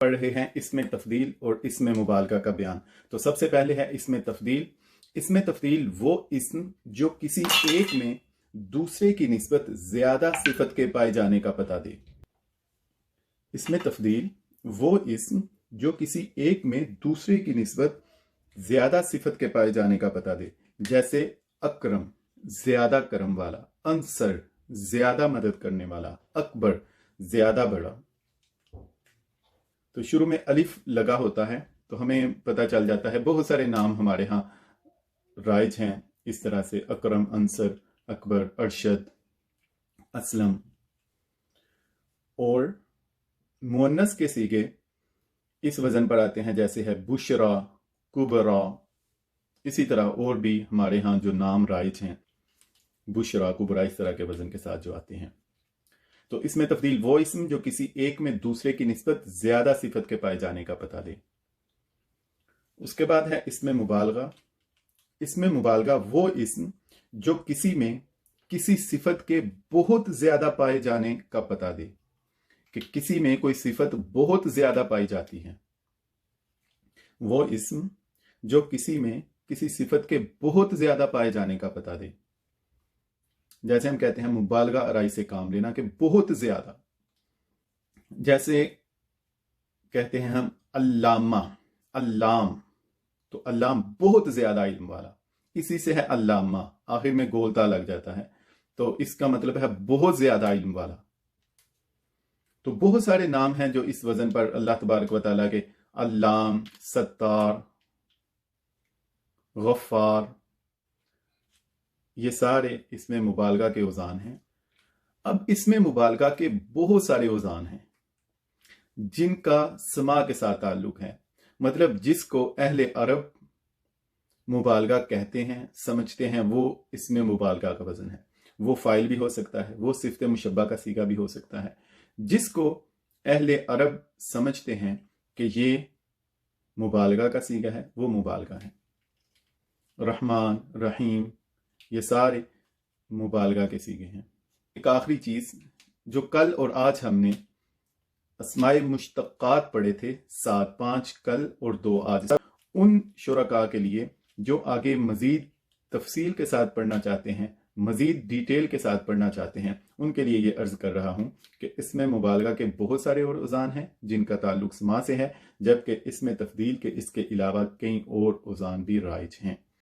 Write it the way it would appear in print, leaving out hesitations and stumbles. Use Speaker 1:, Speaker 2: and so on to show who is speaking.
Speaker 1: पढ़ रहे हैं इसमें तफदील और इसमें मुबालगा का बयान। तो सबसे पहले है इसमें तफदील। इसमें तफदील वो इस्म जो किसी एक में दूसरे की निस्बत ज्यादा सिफत के पाए जाने का पता दे। इसमें तफदील वो इस्म जो किसी एक में दूसरे की निस्बत ज्यादा सिफत के पाए जाने का पता दे। जैसे अकरम ज्यादा करम वाला, अंसर ज्यादा मदद करने वाला, अकबर ज्यादा बड़ा। तो शुरू में अलिफ लगा होता है तो हमें पता चल जाता है बहुत सारे नाम हमारे यहाँ राइज हैं इस तरह से, अकरम, अंसर, अकबर, अरशद, असलम। और मुअन्नस के सीगे इस वजन पर आते हैं, जैसे है बुशरा, कुबरा। इसी तरह और भी हमारे यहाँ जो नाम राइज हैं, बुशरा, कुबरा, इस तरह के वजन के साथ जो आते हैं। तो इसमें तफदील वो इस्म जो किसी एक में दूसरे की निस्बत ज्यादा सिफत के पाए जाने का पता दे। उसके बाद है इसमें मुबालगा। इसमें मुबालगा वो इस्म जो किसी में किसी सिफत के बहुत ज्यादा पाए जाने का पता दे, कि किसी में कोई सिफत बहुत ज्यादा पाई जाती है। वो इस्म जो किसी में किसी सिफत के बहुत ज्यादा पाए जाने का पता दे। जैसे हम कहते हैं मुबालगा अराई से काम लेना, कि बहुत ज्यादा। जैसे कहते हैं हम अल्लामा, अल्लाम, तो अल्लाम बहुत ज्यादा इल्म वाला, इसी से है अल्लामा, आखिर में गोलता लग जाता है, तो इसका मतलब है बहुत ज्यादा इल्म वाला। तो बहुत सारे नाम हैं जो इस वजन पर अल्लाह तबारक व तआला के, अल्लाम, सत्तार, गफ्फार, ये सारे इसमें मुबालगा के औज़ान हैं। अब इसमें मुबालगा के बहुत सारे औज़ान हैं जिनका समा के साथ ताल्लुक है, मतलब जिसको अहले अरब मुबालगा कहते हैं, समझते हैं, वो इसमें मुबालगा का वजन है। वो फाइल भी हो सकता है, वो सिफ़त मुशब्बा का सीगा भी हो सकता है। जिसको अहले अरब समझते हैं कि ये मुबालगा का सीगा है, वो मुबालगा है। रहमान, रहीम, ये सारे मुबालगा के सीगे हैं। एक आखिरी चीज जो कल और आज हमने अस्माए मुश्तक्कात पढ़े थे, 7, 5 कल और 2 आज, उन शुरका के लिए जो आगे मजीद तफसील के साथ पढ़ना चाहते हैं, मजीद डिटेल के साथ पढ़ना चाहते हैं, उनके लिए ये अर्ज कर रहा हूँ कि इसमें मुबालगा के बहुत सारे और औज़ान हैं जिनका ताल्लुक समा से है, जबकि इसमें तफदील के इसके अलावा कई और औज़ान भी राइज हैं।